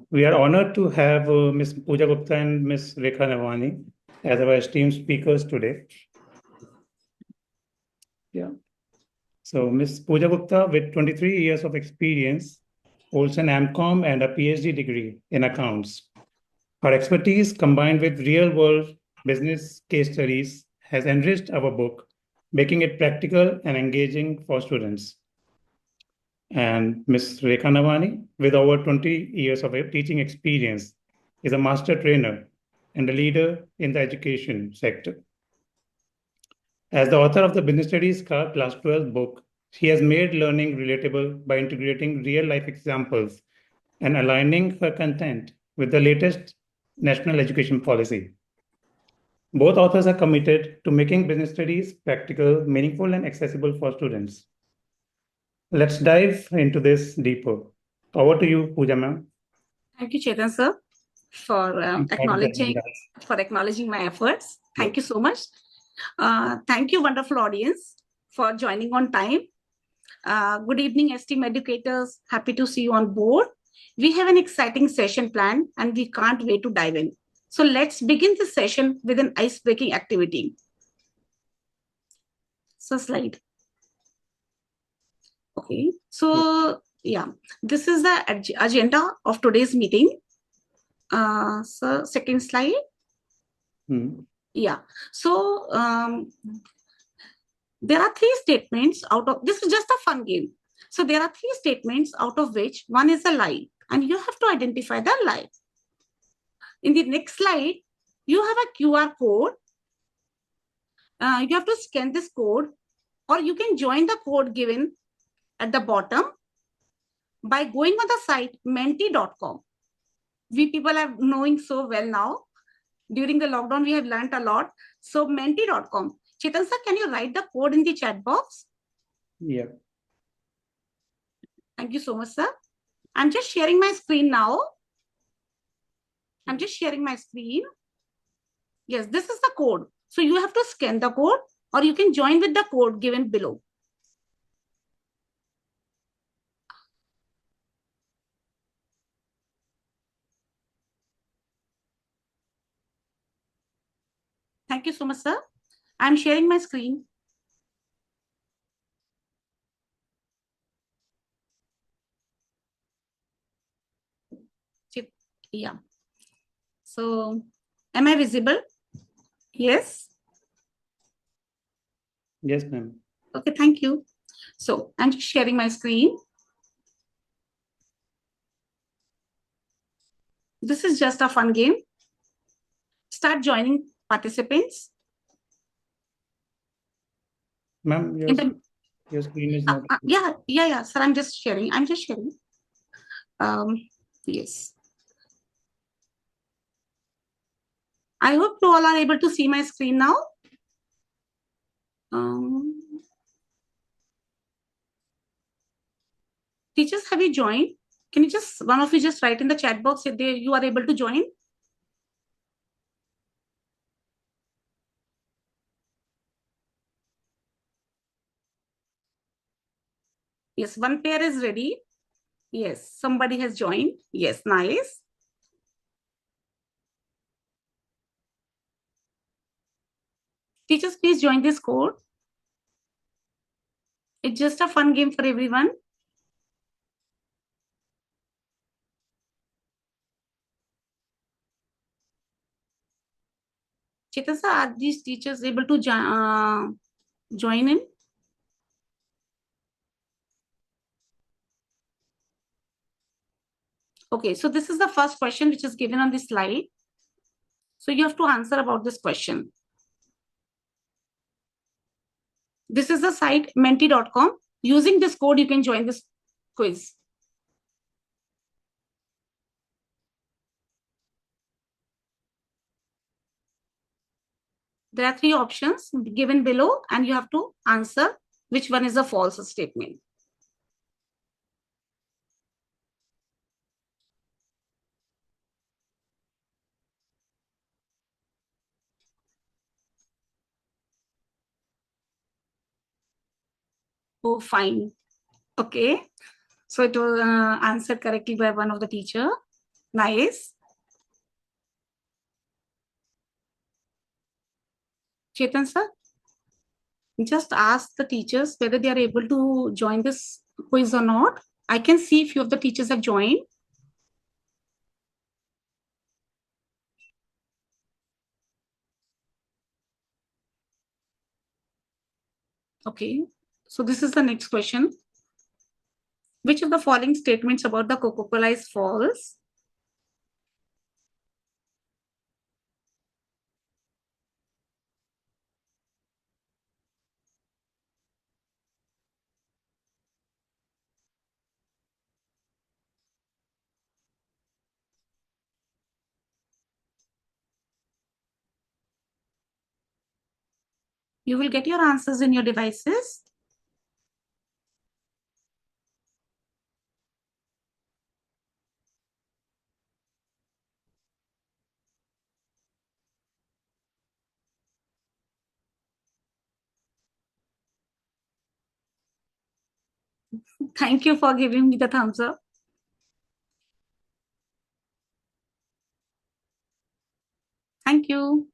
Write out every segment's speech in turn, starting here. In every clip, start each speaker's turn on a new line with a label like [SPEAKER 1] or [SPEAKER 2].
[SPEAKER 1] We are honored to have Ms. Pooja Gupta and Ms. Rekha Navani as our esteemed speakers today. Yeah. So Ms. Pooja Gupta, with 23 years of experience, holds an MCom and a Ph.D. degree in accounts. Her expertise, combined with real-world business case studies, has enriched our book, making it practical and engaging for students. And Ms. Rekha Navani, with over 20 years of teaching experience, is a master trainer and a leader in the education sector. As the author of the Business Studies Class 12 book, she has made learning relatable by integrating real-life examples and aligning her content with the latest national education policy. Both authors are committed to making business studies practical, meaningful, and accessible for students. Let's dive into this deeper. Over to you, Pooja ma'am.
[SPEAKER 2] Thank you, Chetan sir, for acknowledging my efforts. Thank you so much. Thank you, wonderful audience, for joining on time. Good evening, esteemed educators. Happy to see you on board. We have an exciting session planned and we can't wait to dive in. So let's begin this session with an ice-breaking activity. So slide. Okay, so yeah, this is the agenda of today's meeting. So second slide. Yeah, so there are three statements out of, this is just a fun game. So there are three statements out of which one is a lie and you have to identify the lie. In the next slide, you have a QR code. You have to scan this code or you can join the code given at the bottom by going on the site menti.com. We people are knowing so well now. During the lockdown, we have learned a lot. So menti.com. Chetan sir, can you write the code in the chat box?
[SPEAKER 1] Yeah.
[SPEAKER 2] Thank you so much, sir. I'm just sharing my screen now. I'm just sharing my screen. Yes, this is the code. So you have to scan the code or you can join with the code given below. Thank you so much, sir. I'm sharing my screen. Yeah. So am I visible? Yes.
[SPEAKER 1] Yes, ma'am.
[SPEAKER 2] Okay, thank you. So I'm just sharing my screen. This is just a fun game. Start joining participants.
[SPEAKER 1] Ma'am, your screen is not.
[SPEAKER 2] Yeah. Sir, I'm just sharing. Yes. I hope you all are able to see my screen now. Teachers, have you joined? Can you just, one of you just write in the chat box if you are able to join? Yes, one pair is ready. Yes, somebody has joined. Yes, nice. Teachers, please join this code. It's just a fun game for everyone. Chetan sir, are these teachers able to join in? Okay, so this is the first question which is given on this slide. So you have to answer about this question. This is the site menti.com. Using this code, you can join this quiz. There are three options given below, and you have to answer which one is a false statement. Oh, fine. Okay. So it was answered correctly by one of the teacher. Nice. Chetan sir, just ask the teachers whether they are able to join this quiz or not. I can see few of the teachers have joined. Okay, so this is the next question. Which of the following statements about the Coca-Cola is false? You will get your answers in your devices. Thank you for giving me the thumbs up. Thank you.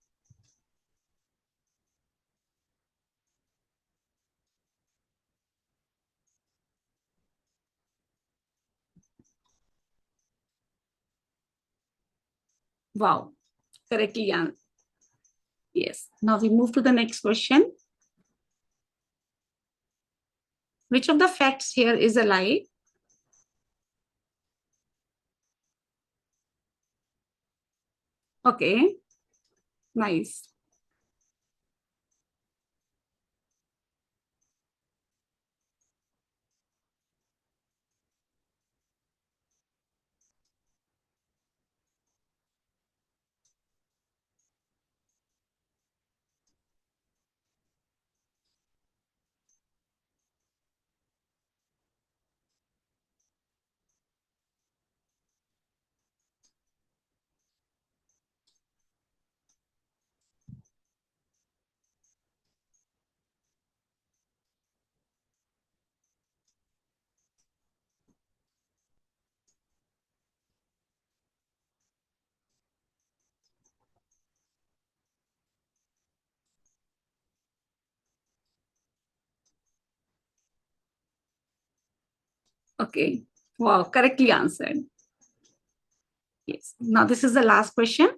[SPEAKER 2] Wow, correctly answered. Yes. Now we move to the next question. Which of the facts here is a lie? Okay, nice. Okay. Wow, correctly answered. Yes. Now this is the last question.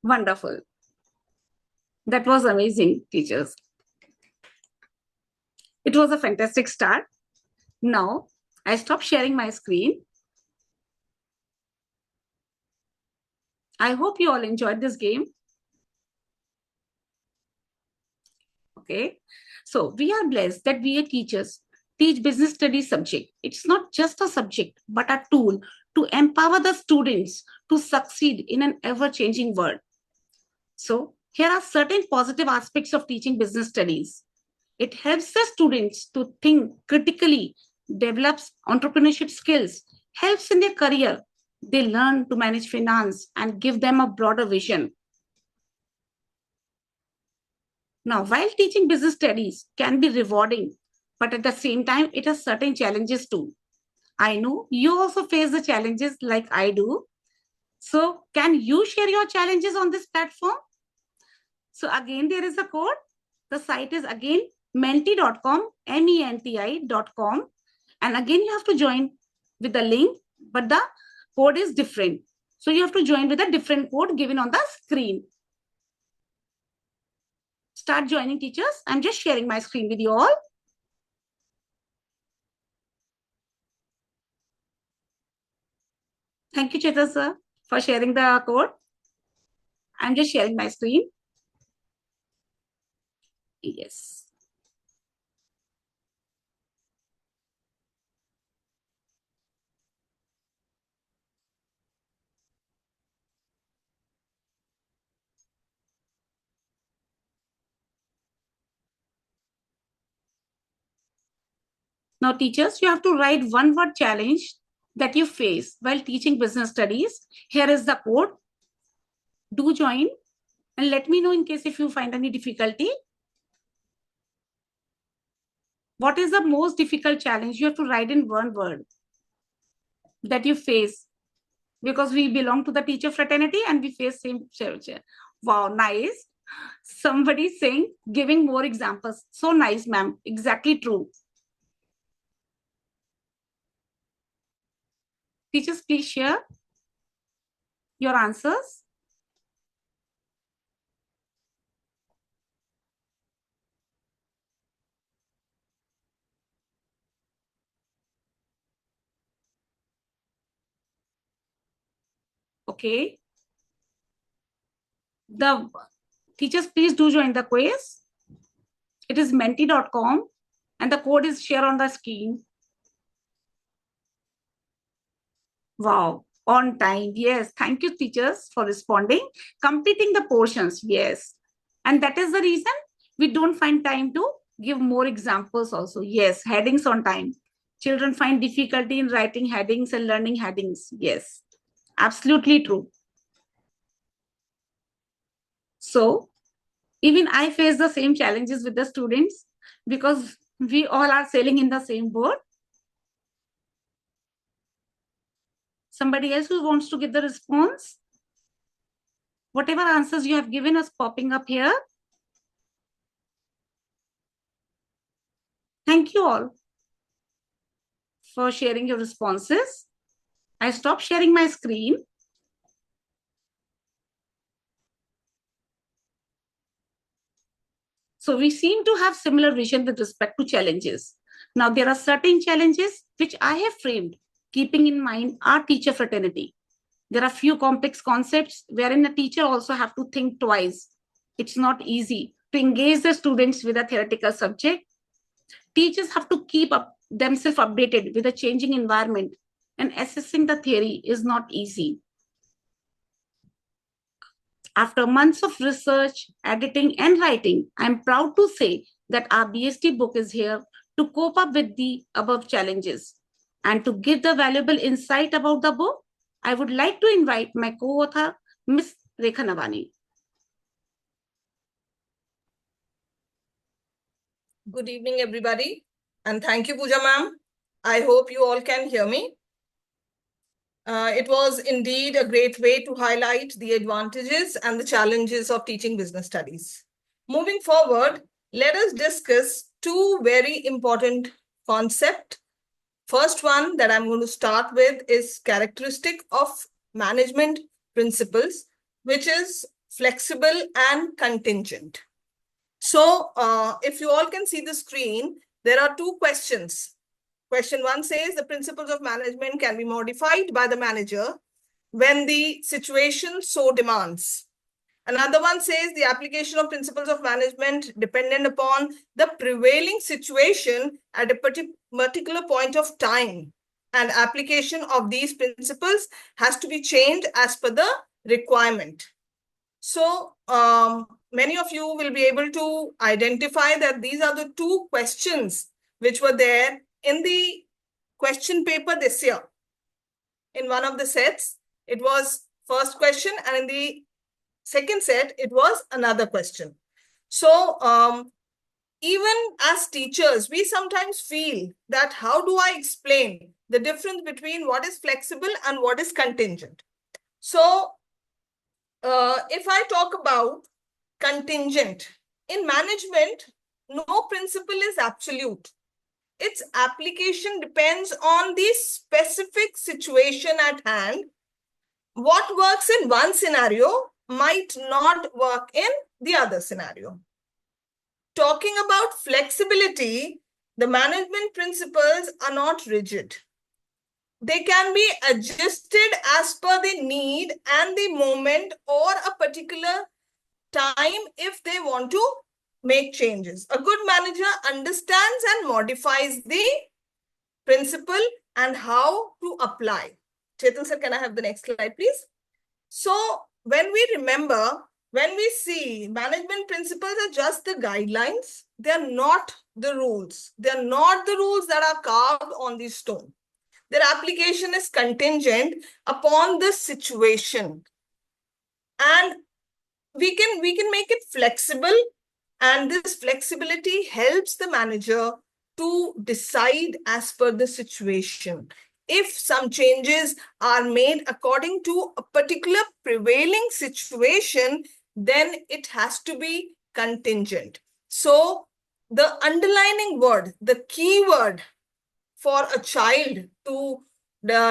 [SPEAKER 2] Wonderful. That was amazing, teachers. It was a fantastic start. Now I stop sharing my screen. I hope you all enjoyed this game. Okay. So we are blessed that we are teachers teach business studies subject. It's not just a subject, but a tool to empower the students to succeed in an ever-changing world. So here are certain positive aspects of teaching business studies. It helps the students to think critically, develops entrepreneurship skills, helps in their career. They learn to manage finance and give them a broader vision. Now, while teaching business studies can be rewarding, but at the same time, it has certain challenges too. I know you also face the challenges like I do. So, can you share your challenges on this platform? So, again, there is a code. The site is again menti.com, menti.com. And again, you have to join with the link, but the code is different. So you have to join with a different code given on the screen. Start joining, teachers. I'm just sharing my screen with you all. Thank you, Chetan sir, for sharing the code. I'm just sharing my screen. Yes. Now, teachers, you have to write one-word challenge that you face while teaching business studies. Here is the code. Do join and let me know in case if you find any difficulty. What is the most difficult challenge? You have to write in one word that you face, because we belong to the teacher fraternity and we face same challenge. Wow, nice. Somebody saying, giving more examples. So nice, ma'am. Exactly true. Teachers, please share your answers. Okay. The teachers, please do join the quiz. It is menti.com and the code is shared on the screen. Wow, on time. Yes, thank you, teachers, for responding. Completing the portions. Yes. And that is the reason we don't find time to give more examples also. Yes, headings on time. Children find difficulty in writing headings and learning headings. Yes, absolutely true. So even I face the same challenges with the students because we all are sailing in the same boat. Somebody else who wants to give the response? Whatever answers you have given us popping up here. Thank you all for sharing your responses. I stop sharing my screen. So we seem to have similar vision with respect to challenges. Now there are certain challenges which I have framed, keeping in mind our teacher fraternity. There are few complex concepts wherein a teacher also have to think twice. It's not easy to engage the students with a theoretical subject. Teachers have to keep up themselves updated with a changing environment, and assessing the theory is not easy. After months of research, editing, and writing, I'm proud to say that our BST book is here to cope up with the above challenges. And to give the valuable insight about the book, I would like to invite my co-author, Ms. Rekha Navani.
[SPEAKER 3] Good evening, everybody. And thank you, Pooja ma'am. I hope you all can hear me. It was indeed a great way to highlight the advantages and the challenges of teaching business studies. Moving forward, let us discuss two very important concepts. First one that I'm going to start with is characteristic of management principles, which is flexible and contingent. So if you all can see the screen, there are two questions. Question one says the principles of management can be modified by the manager when the situation so demands. Another one says the application of principles of management dependent upon the prevailing situation at a particular point of time. And application of these principles has to be changed as per the requirement. So many of you will be able to identify that these are the two questions which were there in the question paper this year. In one of the sets, it was first question, and in the second set, it was another question. So even as teachers, we sometimes feel that how do I explain the difference between what is flexible and what is contingent? So if I talk about contingent, in management, no principle is absolute. its application depends on the specific situation at hand. What works in one scenario might not work in the other scenario. Talking about flexibility, the management principles are not rigid. They can be adjusted as per the need and the moment or a particular time if they want to make changes. A good manager understands and modifies the principle and how to apply. Chetan sir, can I have the next slide, please? So when we remember, when we see management principles are just the guidelines, they're not the rules. They're not the rules that are carved on the stone. Their application is contingent upon the situation. And we can make it flexible, and this flexibility helps the manager to decide as per the situation. If some changes are made according to a particular prevailing situation, then it has to be contingent. So the underlining word, the key word for a child to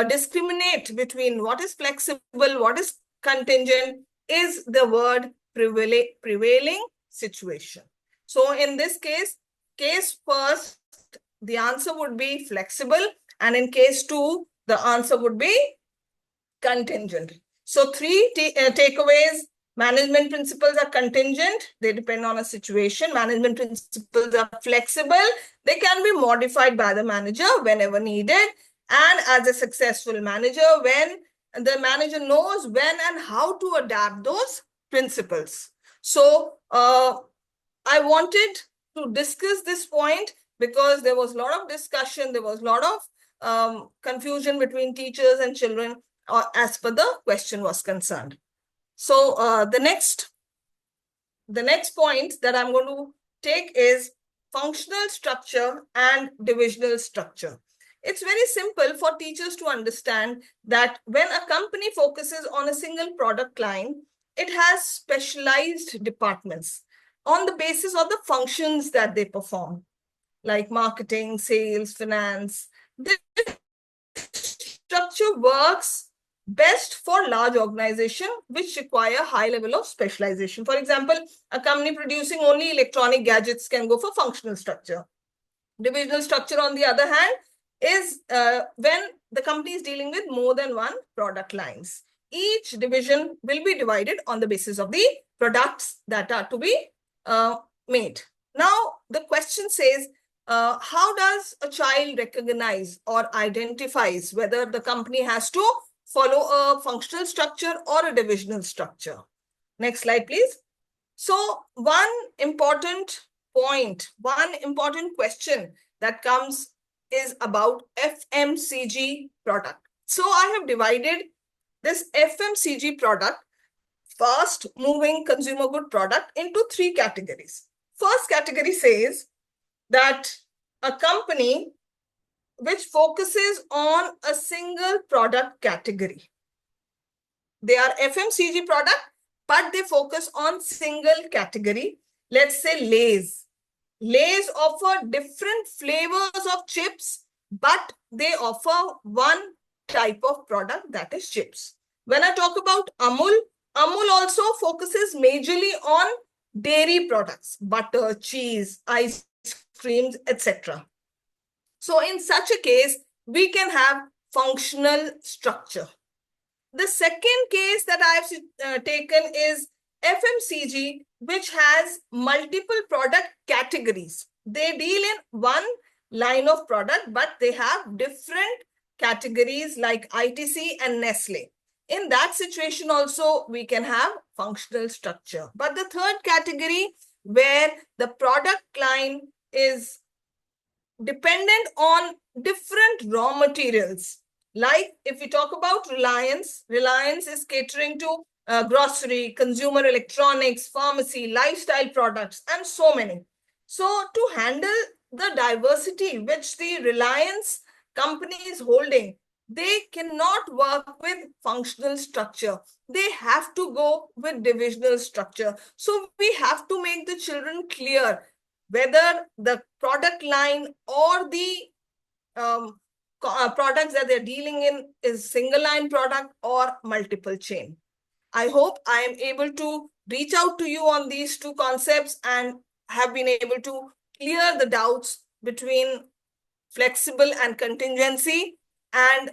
[SPEAKER 3] discriminate between what is flexible, what is contingent, is the word prevailing situation. So in this case first, the answer would be flexible, and in case two, the answer would be contingent. So three takeaways. Management principles are contingent. They depend on a situation. Management principles are flexible. They can be modified by the manager whenever needed. And as a successful manager, when the manager knows when and how to adapt those principles. So I wanted to discuss this point because there was a lot of discussion. There was a lot of confusion between teachers and children as per the question was concerned. So the next point that I'm going to take is functional structure and divisional structure. It's very simple for teachers to understand that when a company focuses on a single product line, it has specialized departments on the basis of the functions that they perform, like marketing, sales, finance. This structure works best for large organizations which require high level of specialization. For example, a company producing only electronic gadgets can go for functional structure. Divisional structure, on the other hand, is when the company is dealing with more than one product lines. Each division will be divided on the basis of the products that are to be made. Now, the question says, how does a child recognize or identifies whether the company has to follow a functional structure or a divisional structure? Next slide, please. So one important point, one important question that comes is about FMCG product. So I have divided this FMCG product, fast moving consumer good product, into three categories. First category says that a company which focuses on a single product category. They are FMCG product, but they focus on single category. Let's say Lay's. Lay's offer different flavors of chips, but they offer one type of product, that is chips. When I talk about Amul, Amul also focuses majorly on dairy products, butter, cheese, ice creams, etc. So in such a case, we can have functional structure. The second case that I have taken is FMCG, which has multiple product categories. They deal in one line of product, but they have different categories like ITC and Nestle. In that situation also, we can have functional structure. But the third category, where the product line is dependent on different raw materials. Like if we talk about Reliance, Reliance is catering to grocery, consumer electronics, pharmacy, lifestyle products, and so many. So to handle the diversity which the Reliance company is holding, they cannot work with functional structure. They have to go with divisional structure. So we have to make the children clear whether the product line or the products that they're dealing in is single line product or multiple chain. I hope I am able to reach out to you on these two concepts and have been able to clear the doubts between flexible and contingency and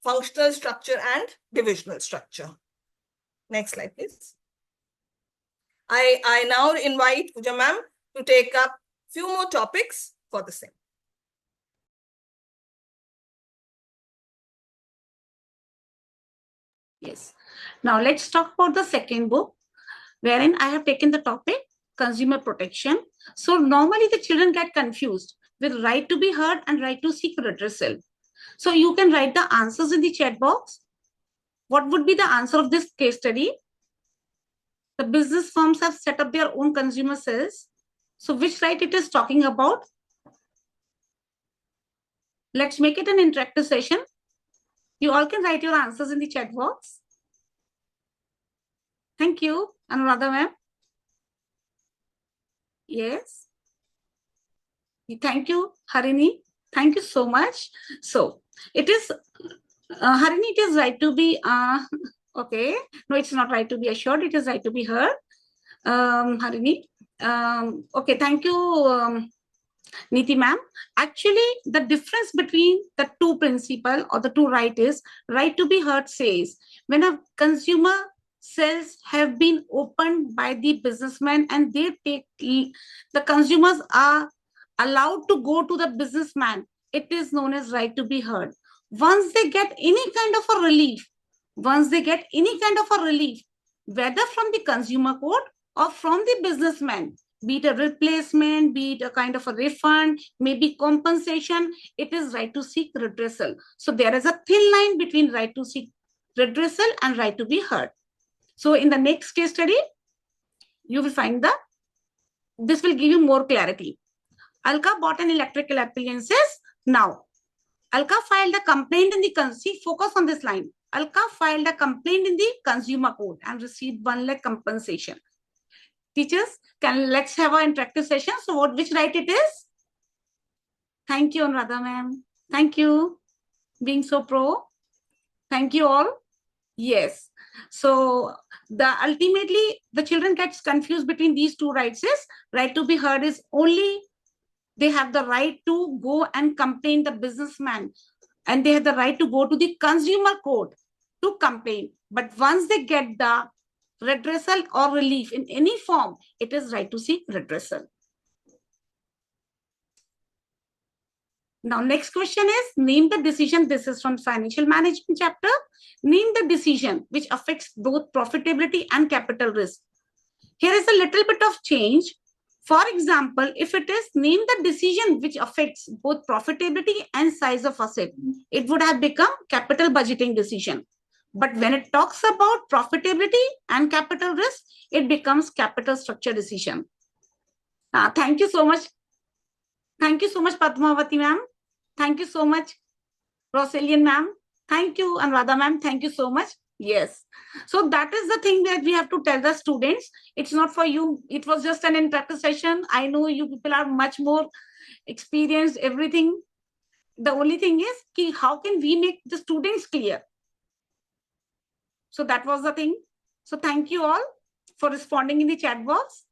[SPEAKER 3] functional structure and divisional structure. Next slide, please. I now invite Pooja ma'am to take up few more topics for the same.
[SPEAKER 2] Yes. Now let's talk about the second book, wherein I have taken the topic consumer protection. So normally the children get confused with right to be heard and right to seek redressal. So you can write the answers in the chat box. What would be the answer of this case study? The business firms have set up their own consumer cells. So which right it is talking about? Let's make it an interactive session. You all can write your answers in the chat box. Thank you. Anuradha ma'am. Yes. Thank you, Harini. Thank you so much. So it is, Harini, it is right to be, okay. No, it's not right to be assured. It is right to be heard. Harini. Okay, thank you, Niti ma'am. Actually, the difference between the two principle or the two right is right to be heard says when a consumer cells have been opened by the businessman and they take the consumers are allowed to go to the businessman, it is known as right to be heard. Once they get any kind of a relief, whether from the consumer court or from the businessman, be it a replacement, be it a kind of a refund, maybe compensation, it is right to seek redressal. So there is a thin line between right to seek redressal and right to be heard. So in the next case study, you will find this will give you more clarity. Alka bought an electrical appliances. Now, Alka filed a complaint in the focus on this line. Alka filed a complaint in the consumer court and received 1 lakh compensation. Teachers, let's have an interactive session. So which right it is? Thank you, Anuradha ma'am. Thank you. Being so pro. Thank you all. Yes. So ultimately the children gets confused between these two rights. Is right to be heard is only they have the right to go and complain the businessman, and they have the right to go to the consumer court to complain. But once they get the redressal or relief in any form, it is right to seek redressal. Now, next question is name the decision. This is from financial management chapter. Name the decision which affects both profitability and capital risk. Here is a little bit of change. For example, if it is name the decision which affects both profitability and size of asset, it would have become capital budgeting decision. But when it talks about profitability and capital risk, it becomes capital structure decision. Thank you so much. Thank you so much, Padmavati ma'am. Thank you so much, Rosalian ma'am. Thank you, Anuradha ma'am. Thank you so much. Yes. So that is the thing that we have to tell the students. It's not for you. It was just an interactive session. I know you people are much more experienced, everything. The only thing is, how can we make the students clear? So that was the thing. So thank you all for responding in the chat box.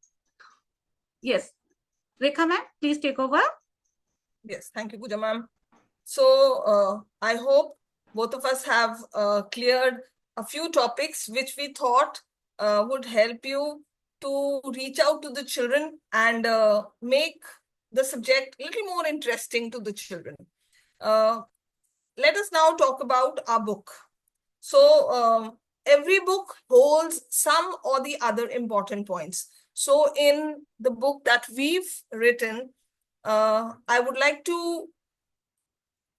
[SPEAKER 2] Yes. Rekha ma'am, please take over.
[SPEAKER 3] Yes, thank you, Pooja ma'am. So I hope both of us have cleared a few topics which we thought would help you to reach out to the children and make the subject a little more interesting to the children. Let us now talk about our book. So every book holds some or the other important points. So in the book that we've written, I would like to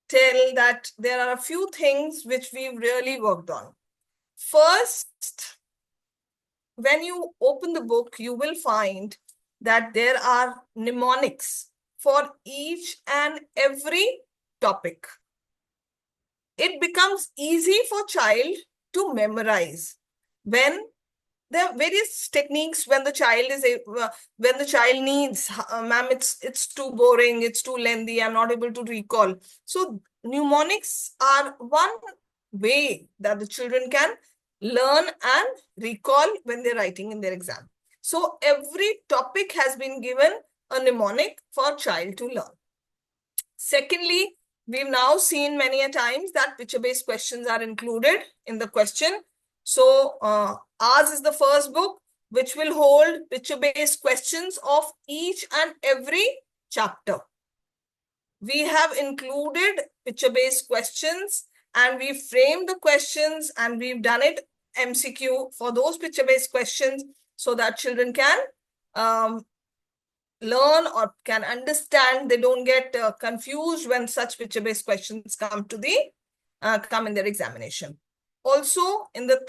[SPEAKER 3] tell that there are a few things which we've really worked on. First, when you open the book, you will find that there are mnemonics for each and every topic. It becomes easy for child to memorize when there are various techniques when the child is when the child needs, ma'am, it's too boring, it's too lengthy, I'm not able to recall. So mnemonics are one way that the children can learn and recall when they're writing in their exam. So every topic has been given a mnemonic for child to learn. Secondly, we've now seen many a times that picture-based questions are included in the question. So ours is the first book which will hold picture-based questions of each and every chapter. We have included picture-based questions and we framed the questions and we've done it MCQ for those picture-based questions so that children can learn or can understand. They don't get confused when such picture-based questions come to the come in their examination. Also, in the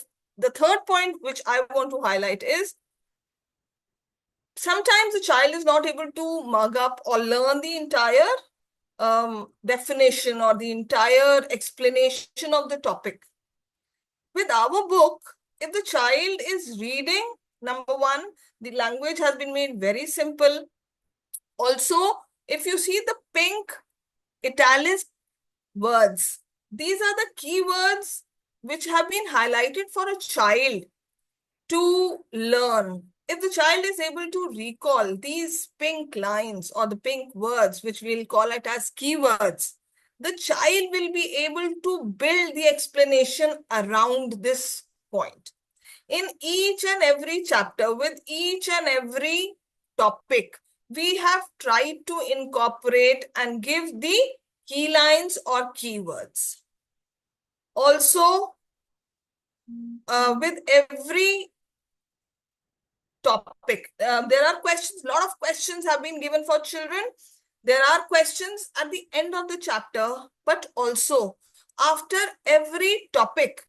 [SPEAKER 3] third point which I want to highlight is sometimes the child is not able to mug up or learn the entire definition or the entire explanation of the topic. With our book, if the child is reading, number one, the language has been made very simple. Also, if you see the pink italic words, these are the keywords which have been highlighted for a child to learn. If the child is able to recall these pink lines or the pink words, which we'll call it as keywords, the child will be able to build the explanation around this point. In each and every chapter, with each and every topic, we have tried to incorporate and give the key lines or keywords. Also, with every topic, there are questions, a lot of questions have been given for children. There are questions at the end of the chapter, but also after every topic,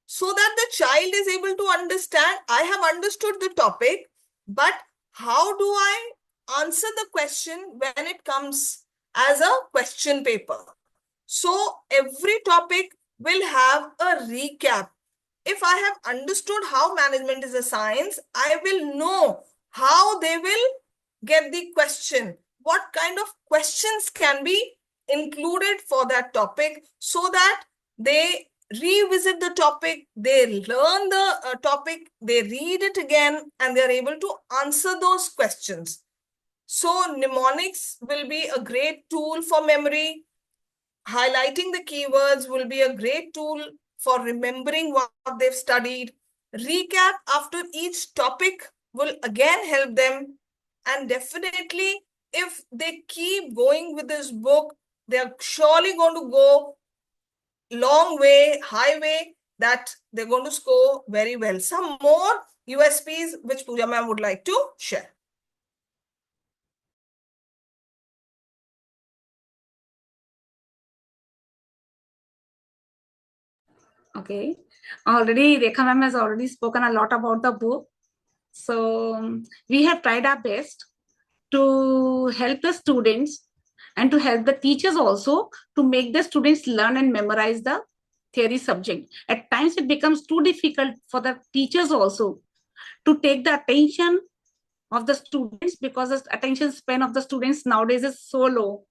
[SPEAKER 3] so that the child is able to understand, I have understood the topic, but how do I answer the question when it comes as a question paper? So every topic will have a recap. If I have understood how management is a science, I will know how they will get the question. What kind of questions can be included for that topic so that they revisit the topic, they learn the topic, they read it again, and they're able to answer those questions. So mnemonics will be a great tool for memory. Highlighting the keywords will be a great tool for remembering what they've studied. Recap after each topic will again help them. And definitely, if they keep going with this book, they're surely going to go long way, highway, that they're going to score very well. Some more USPs which Pooja ma'am would like to share.
[SPEAKER 2] Okay. Already, Rekha ma'am has already spoken a lot about the book. So we have tried our best to help the students and to help the teachers also to make the students learn and memorize the theory subject. At times, it becomes too difficult for the teachers also to take the attention of the students because the attention span of the students nowadays is so low.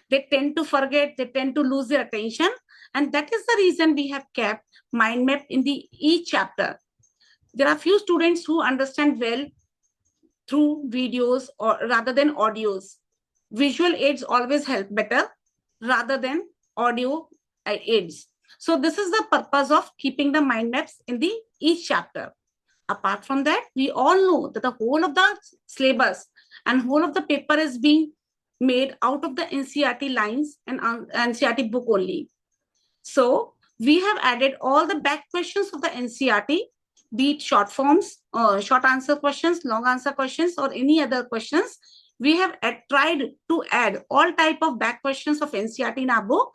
[SPEAKER 2] They tend to forget, they tend to lose their attention. And that is the reason we have kept mind map in the each chapter. There are few students who understand well through videos or rather than audios. Visual aids always help better rather than audio aids. So this is the purpose of keeping the mind maps in the each chapter. Apart from that, we all know that the whole of the syllabus and whole of the paper is being made out of the NCERT lines and NCERT book only. So we have added all the back questions of the NCERT, be it short forms, short answer questions, long answer questions, or any other questions. We have tried to add all type of back questions of NCERT in our book.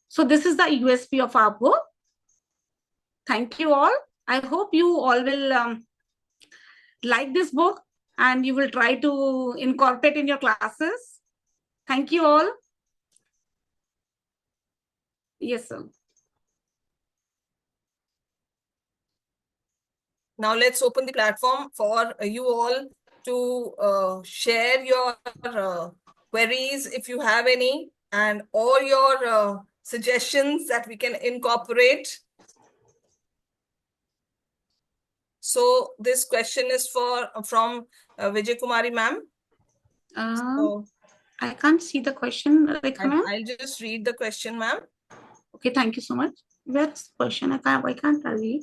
[SPEAKER 2] So this is the USP of our book. Thank you all. I hope you all will like this book and you will try to incorporate in your classes. Thank you all. Yes, sir.
[SPEAKER 3] Now let's open the platform for you all to share your queries if you have any, and all your suggestions that we can incorporate. So this question is from Vijay Kumari ma'am. So
[SPEAKER 2] I can't see the question, Rekha ma'am.
[SPEAKER 3] I'll just read the question, ma'am.
[SPEAKER 2] Okay, thank you so much. Where's the question? Why can't I read?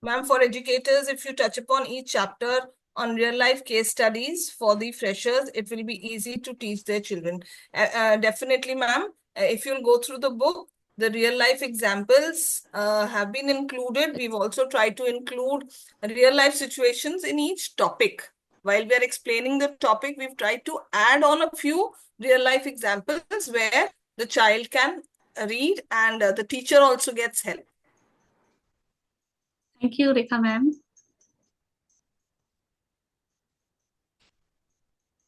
[SPEAKER 3] Ma'am, for educators, if you touch upon each chapter on real life case studies for the freshers, it will be easy to teach their children. Definitely, ma'am. If you'll go through the book, the real life examples have been included. We've also tried to include real life situations in each topic. While we are explaining the topic, we've tried to add on a few real life examples where the child can read and the teacher also gets help.
[SPEAKER 2] Thank you, Rekha ma'am.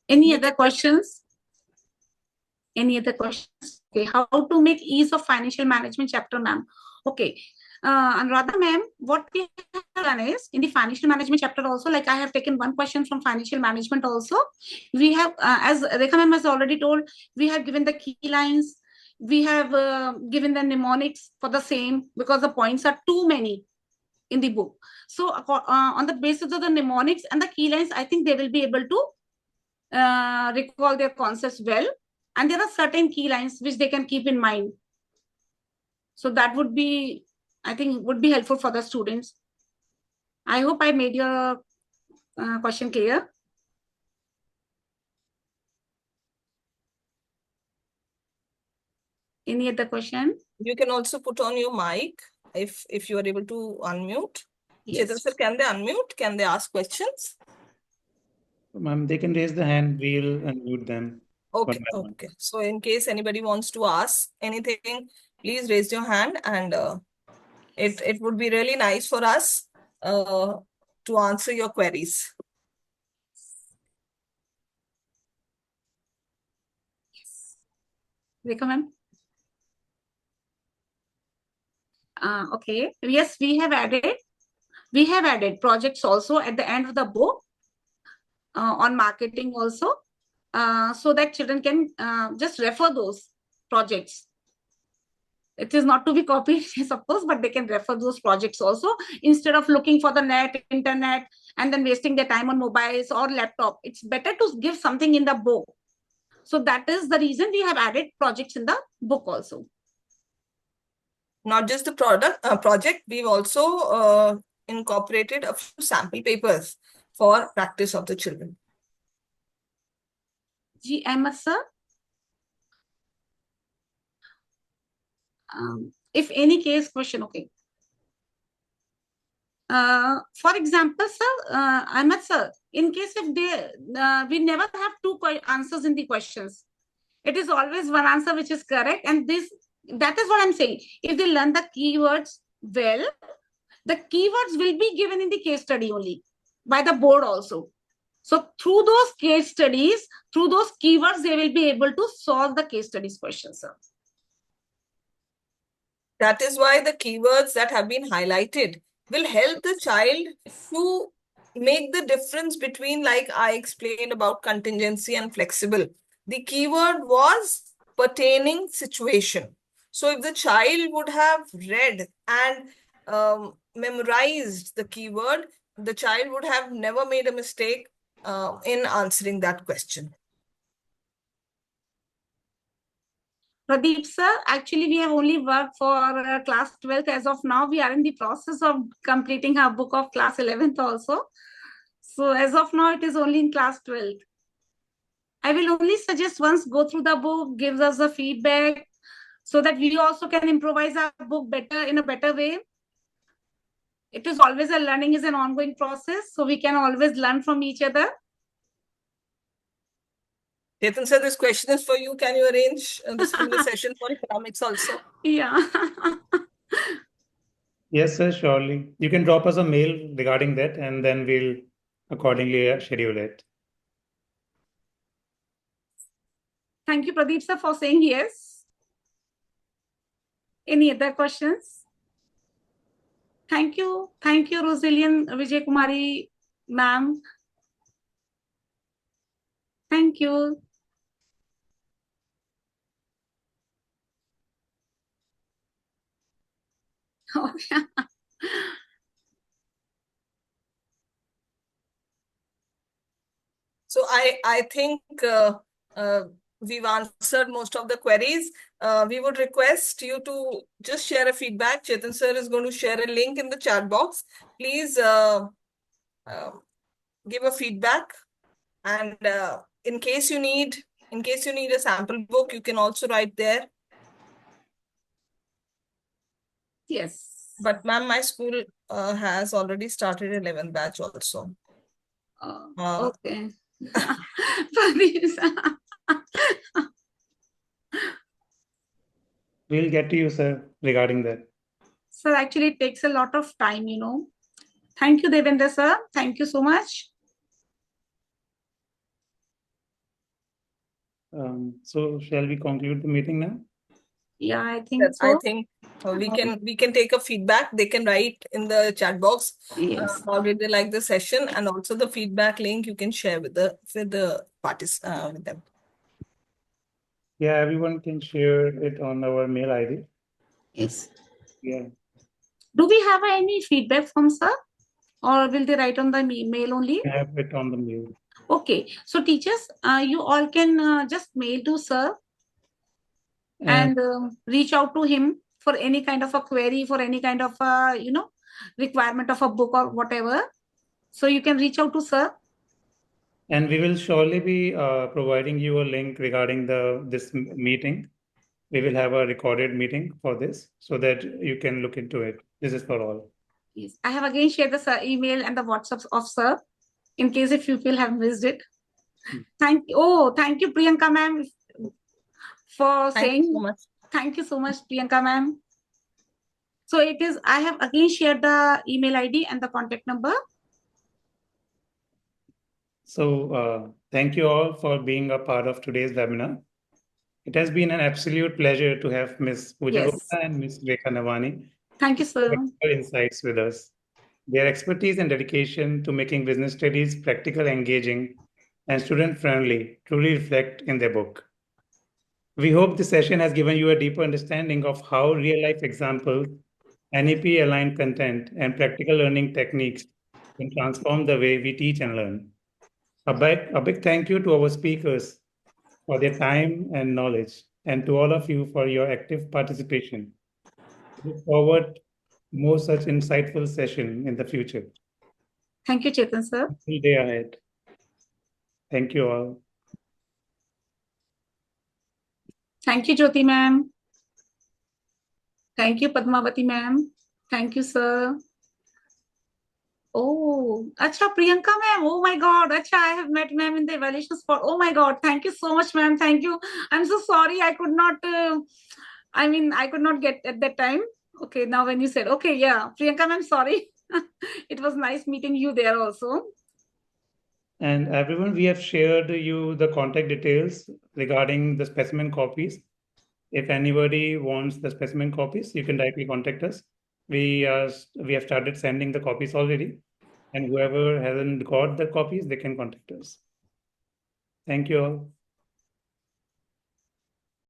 [SPEAKER 2] Any other questions? Any other questions? Okay, how to make ease of financial management chapter, ma'am? Okay, Anuradha ma'am, what we have done is in the financial management chapter also, like I have taken one question from financial management also. We have, as Rekha ma'am has already told, we have given the key lines. We have given the mnemonics for the same because the points are too many in the book. So on the basis of the mnemonics and the key lines, I think they will be able to recall their concepts well. And there are certain key lines which they can keep in mind. So that would be, I think, would be helpful for the students. I hope I made your question clear. Any other question?
[SPEAKER 3] You can also put on your mic if you are able to unmute.
[SPEAKER 2] Yes.
[SPEAKER 3] Chetan sir, can they unmute? Can they ask questions?
[SPEAKER 1] Ma'am, they can raise the hand. We'll unmute them.
[SPEAKER 3] Okay, okay. So in case anybody wants to ask anything, please raise your hand, and it would be really nice for us to answer your queries.
[SPEAKER 2] Yes. Rekha ma'am. Okay. Yes, we have added projects also at the end of the book on marketing also, so that children can just refer those projects. It is not to be copied, of course, but they can refer those projects also instead of looking for the internet, and then wasting their time on mobiles or laptop. It's better to give something in the book. So that is the reason we have added projects in the book also.
[SPEAKER 3] Not just the project, we've also incorporated a few sample papers for practice of the children.
[SPEAKER 2] Ms. Sir, if any case question, okay. For example, sir, Ahmed sir, in case if we never have two answers in the questions. It is always one answer which is correct. And that is what I'm saying. If they learn the keywords well, the keywords will be given in the case study only by the board also. So through those case studies, through those keywords, they will be able to solve the case studies questions, sir.
[SPEAKER 3] That is why the keywords that have been highlighted will help the child to make the difference between, like I explained about contingency and flexible. The keyword was pertaining situation. So if the child would have read and memorized the keyword, the child would have never made a mistake in answering that question.
[SPEAKER 2] Pradeep sir, actually we have only worked for class 12th as of now. We are in the process of completing our book of class 11th also. So as of now, it is only in class 12th. I will only suggest once go through the book, gives us the feedback so that we also can improvise our book better in a better way. It is always learning is an ongoing process. So we can always learn from each other.
[SPEAKER 3] Chetan sir, this question is for you. Can you arrange the similar session for economics also?
[SPEAKER 2] Yeah.
[SPEAKER 1] Yes, sir, surely. You can drop us a mail regarding that, and then we'll accordingly schedule it.
[SPEAKER 2] Thank you, Pradeep sir, for saying yes. Any other questions? Thank you, Rosalian Vijay Kumari, ma'am. Thank you. Okay.
[SPEAKER 3] So I think we've answered most of the queries. We would request you to just share a feedback. Chetan sir is going to share a link in the chat box. Please give a feedback. And in case you need a sample book, you can also write there.
[SPEAKER 2] Yes.
[SPEAKER 3] But ma'am, my school has already started 11th batch also.
[SPEAKER 2] Okay.
[SPEAKER 1] We'll get to you, sir, regarding that.
[SPEAKER 2] Sir, actually, it takes a lot of time, you know. Thank you, Devendra sir. Thank you so much.
[SPEAKER 1] So shall we conclude the meeting now?
[SPEAKER 2] Yeah, I think so.
[SPEAKER 3] I think we can take a feedback. They can write in the chat box
[SPEAKER 2] Yes.
[SPEAKER 3] how did they like the session, and also the feedback link you can share with the parties with them.
[SPEAKER 1] Yeah, everyone can share it on our mail ID.
[SPEAKER 2] Yes.
[SPEAKER 1] Yeah.
[SPEAKER 2] Do we have any feedback from sir, or will they write on the mail only?
[SPEAKER 1] We have it on the mail.
[SPEAKER 2] Okay. So teachers, you all can just mail to sir and reach out to him for any kind of a query, for any kind of requirement of a book or whatever. So you can reach out to sir.
[SPEAKER 1] And we will surely be providing you a link regarding this meeting. We will have a recorded meeting for this so that you can look into it. This is for all.
[SPEAKER 2] Yes. I have again shared the sir email and the WhatsApp of sir in case if you feel have missed it. Thank you, Priyanka ma'am, for saying.
[SPEAKER 3] Thank you so much.
[SPEAKER 2] Thank you so much, Priyanka ma'am. So it is, I have again shared the email ID and the contact number.
[SPEAKER 1] So thank you all for being a part of today's webinar. It has been an absolute pleasure to have Ms. Pooja Gupta and Ms. Rekha Navani.
[SPEAKER 2] Thank you, sir.
[SPEAKER 1] Insights with us. Their expertise and dedication to making business studies practical, engaging, and student-friendly truly reflect in their book. We hope this session has given you a deeper understanding of how real-life examples, NEP-aligned content, and practical learning techniques can transform the way we teach and learn. A big thank you to our speakers for their time and knowledge, and to all of you for your active participation. We look forward to more such insightful session in the future.
[SPEAKER 2] Thank you, Chetan, sir.
[SPEAKER 1] Good day ahead. Thank you all.
[SPEAKER 2] Thank you, Jyoti ma'am. Thank you, Padmavati ma'am. Thank you, sir. Oh, acha, Priyanka ma'am. Oh my God. Acha, I have met ma'am in the evaluation spot. Oh my God. Thank you so much, ma'am. Thank you. I'm so sorry. I could not, I could not get at that time. Okay, now when you said, okay, yeah. Priyanka ma'am, sorry. It was nice meeting you there also.
[SPEAKER 1] And everyone, we have shared you the contact details regarding the specimen copies. If anybody wants the specimen copies, you can directly contact us. We have started sending the copies already, and whoever hasn't got the copies, they can contact us. Thank you all.